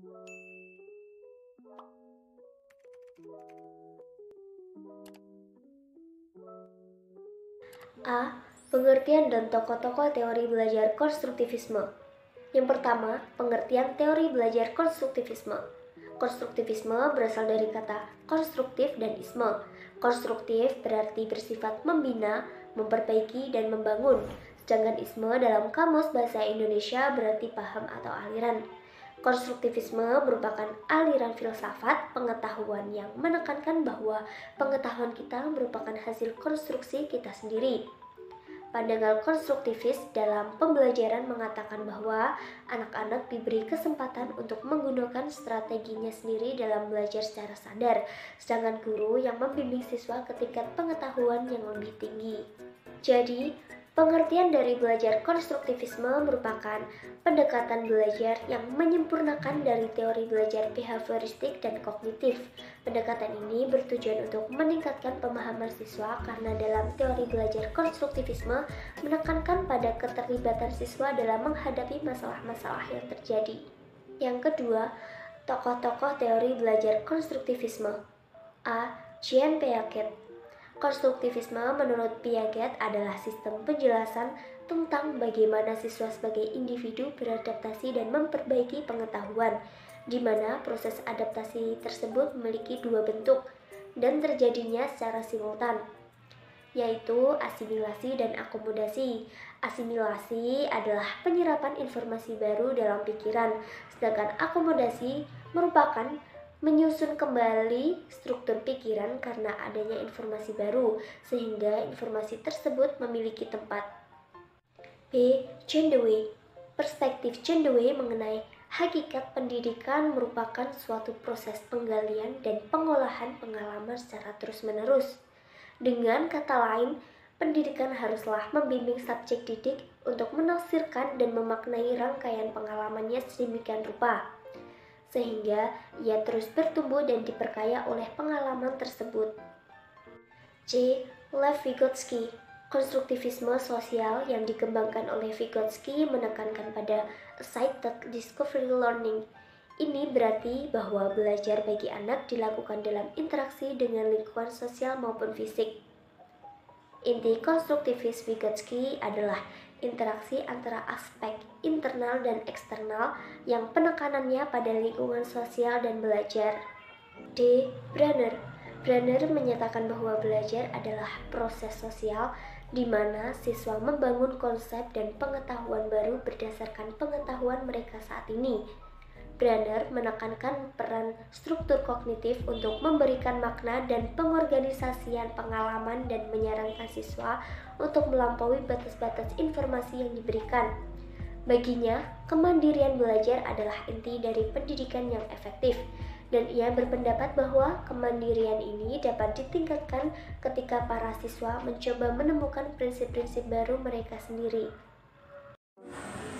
A. Pengertian dan tokoh-tokoh teori belajar konstruktivisme. Yang pertama, pengertian teori belajar konstruktivisme. Konstruktivisme berasal dari kata konstruktif dan isme. Konstruktif berarti bersifat membina, memperbaiki, dan membangun. Sedangkan isme dalam Kamus Bahasa Indonesia berarti paham atau aliran. Konstruktivisme merupakan aliran filsafat pengetahuan yang menekankan bahwa pengetahuan kita merupakan hasil konstruksi kita sendiri. Pandangan konstruktivis dalam pembelajaran mengatakan bahwa anak-anak diberi kesempatan untuk menggunakan strateginya sendiri dalam belajar secara sadar, sedangkan guru yang membimbing siswa ke tingkat pengetahuan yang lebih tinggi. Jadi, pengertian dari belajar konstruktivisme merupakan pendekatan belajar yang menyempurnakan dari teori belajar behavioristik dan kognitif. Pendekatan ini bertujuan untuk meningkatkan pemahaman siswa karena dalam teori belajar konstruktivisme menekankan pada keterlibatan siswa dalam menghadapi masalah-masalah yang terjadi. Yang kedua, tokoh-tokoh teori belajar konstruktivisme. A. Jean Piaget. Konstruktivisme menurut Piaget adalah sistem penjelasan tentang bagaimana siswa sebagai individu beradaptasi dan memperbaiki pengetahuan, di mana proses adaptasi tersebut memiliki dua bentuk dan terjadinya secara simultan, yaitu asimilasi dan akomodasi. Asimilasi adalah penyerapan informasi baru dalam pikiran, sedangkan akomodasi merupakan menyusun kembali struktur pikiran karena adanya informasi baru, sehingga informasi tersebut memiliki tempat. B. John Dewey. Perspektif John Dewey mengenai hakikat pendidikan merupakan suatu proses penggalian dan pengolahan pengalaman secara terus-menerus. Dengan kata lain, pendidikan haruslah membimbing subjek didik untuk menafsirkan dan memaknai rangkaian pengalamannya sedemikian rupa, sehingga ia terus bertumbuh dan diperkaya oleh pengalaman tersebut. C. Lev Vygotsky. Konstruktivisme sosial yang dikembangkan oleh Vygotsky menekankan pada assisted discovery learning. Ini berarti bahwa belajar bagi anak dilakukan dalam interaksi dengan lingkungan sosial maupun fisik. Inti konstruktivis Vygotsky adalah interaksi antara aspek internal dan eksternal yang penekanannya pada lingkungan sosial dan belajar. D. Brenner. Brenner menyatakan bahwa belajar adalah proses sosial di mana siswa membangun konsep dan pengetahuan baru berdasarkan pengetahuan mereka saat ini. Brenner menekankan peran struktur kognitif untuk memberikan makna dan pengorganisasian pengalaman dan menyarankan siswa untuk melampaui batas-batas informasi yang diberikan. Baginya, kemandirian belajar adalah inti dari pendidikan yang efektif, dan ia berpendapat bahwa kemandirian ini dapat ditingkatkan ketika para siswa mencoba menemukan prinsip-prinsip baru mereka sendiri.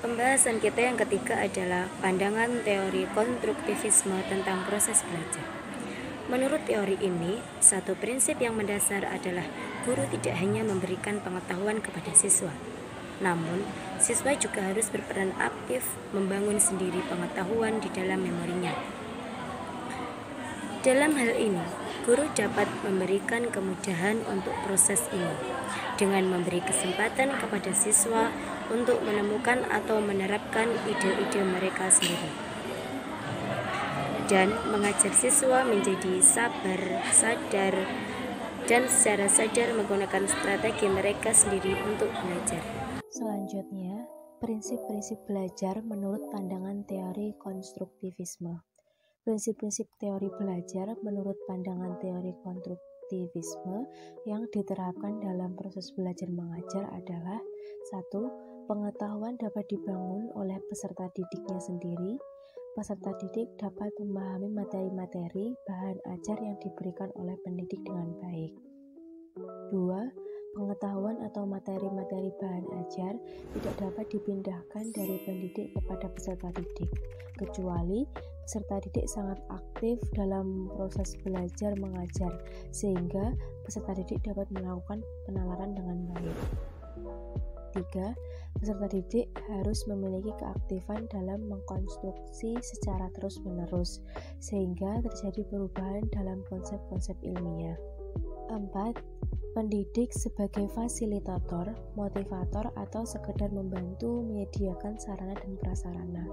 Pembahasan kita yang ketiga adalah pandangan teori konstruktivisme tentang proses belajar. Menurut teori ini, satu prinsip yang mendasar adalah guru tidak hanya memberikan pengetahuan kepada siswa, namun siswa juga harus berperan aktif membangun sendiri pengetahuan di dalam memorinya. Dalam hal ini, guru dapat memberikan kemudahan untuk proses ini dengan memberi kesempatan kepada siswa untuk menemukan atau menerapkan ide-ide mereka sendiri, dan mengajar siswa menjadi sabar, sadar, dan secara sadar menggunakan strategi mereka sendiri untuk belajar. Selanjutnya, prinsip-prinsip belajar menurut pandangan teori konstruktivisme. Prinsip-prinsip teori belajar menurut pandangan teori konstruktivisme yang diterapkan dalam proses belajar mengajar adalah 1. Pengetahuan dapat dibangun oleh peserta didiknya sendiri. Peserta didik dapat memahami materi-materi bahan ajar yang diberikan oleh pendidik dengan baik. 2. Pengetahuan atau materi-materi bahan ajar tidak dapat dipindahkan dari pendidik kepada peserta didik, kecuali peserta didik sangat aktif dalam proses belajar mengajar, sehingga peserta didik dapat melakukan penalaran dengan baik. 3. Peserta didik harus memiliki keaktifan dalam mengkonstruksi secara terus-menerus, sehingga terjadi perubahan dalam konsep-konsep ilmiah. 4. Pendidik sebagai fasilitator, motivator, atau sekedar membantu menyediakan sarana dan prasarana,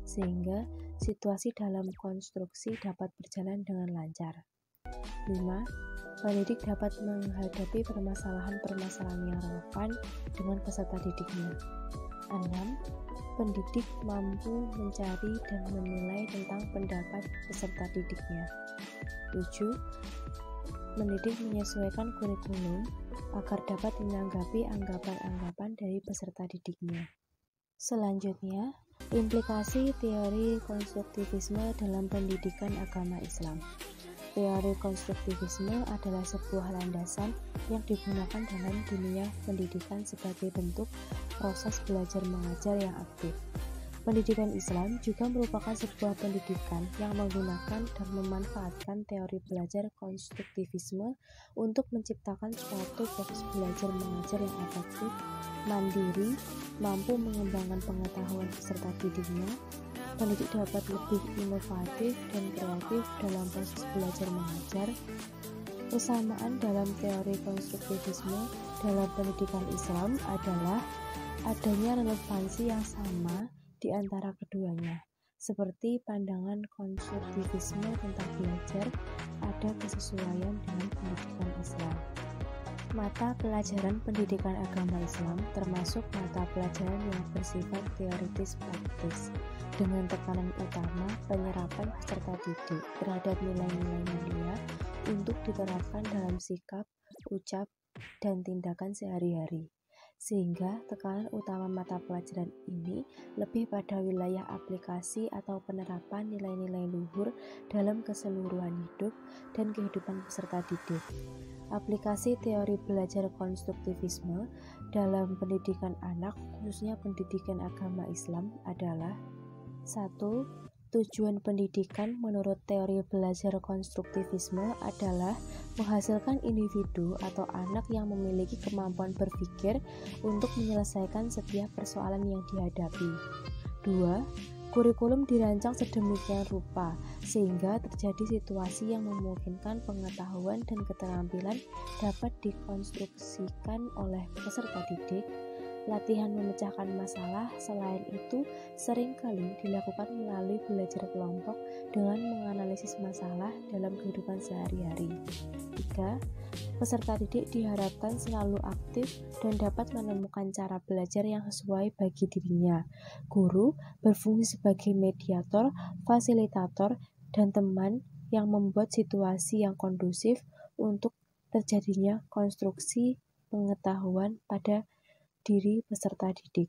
sehingga situasi dalam konstruksi dapat berjalan dengan lancar. 5. Pendidik dapat menghadapi permasalahan-permasalahan yang relevan dengan peserta didiknya. 6. Pendidik mampu mencari dan menilai tentang pendapat peserta didiknya. 7. Mendidik menyesuaikan kurikulum agar dapat menanggapi anggapan-anggapan dari peserta didiknya. Selanjutnya, implikasi teori konstruktivisme dalam pendidikan agama Islam. Teori konstruktivisme adalah sebuah landasan yang digunakan dalam dunia pendidikan sebagai bentuk proses belajar mengajar yang aktif. Pendidikan Islam juga merupakan sebuah pendidikan yang menggunakan dan memanfaatkan teori belajar konstruktivisme untuk menciptakan suatu proses belajar mengajar yang efektif, mandiri, mampu mengembangkan pengetahuan peserta didiknya. Pendidik dapat lebih inovatif dan kreatif dalam proses belajar mengajar. Kesamaan dalam teori konstruktivisme dalam pendidikan Islam adalah adanya relevansi yang sama di antara keduanya. Seperti pandangan konstruktivisme tentang belajar, ada kesesuaian dengan pendidikan Islam. Mata pelajaran pendidikan agama Islam termasuk mata pelajaran yang bersifat teoritis praktis, dengan tekanan utama penyerapan peserta didik terhadap nilai-nilai mulia untuk diterapkan dalam sikap, ucap, dan tindakan sehari-hari. Sehingga tekanan utama mata pelajaran ini lebih pada wilayah aplikasi atau penerapan nilai-nilai luhur dalam keseluruhan hidup dan kehidupan peserta didik. Aplikasi teori belajar konstruktivisme dalam pendidikan anak, khususnya pendidikan agama Islam adalah 1. Tujuan pendidikan menurut teori belajar konstruktivisme adalah menghasilkan individu atau anak yang memiliki kemampuan berpikir untuk menyelesaikan setiap persoalan yang dihadapi. 2. Kurikulum dirancang sedemikian rupa sehingga terjadi situasi yang memungkinkan pengetahuan dan keterampilan dapat dikonstruksikan oleh peserta didik. Latihan memecahkan masalah selain itu seringkali dilakukan melalui belajar kelompok dengan menganalisis masalah dalam kehidupan sehari-hari. 3. Peserta didik diharapkan selalu aktif dan dapat menemukan cara belajar yang sesuai bagi dirinya. Guru berfungsi sebagai mediator, fasilitator, dan teman yang membuat situasi yang kondusif untuk terjadinya konstruksi pengetahuan pada diri peserta didik.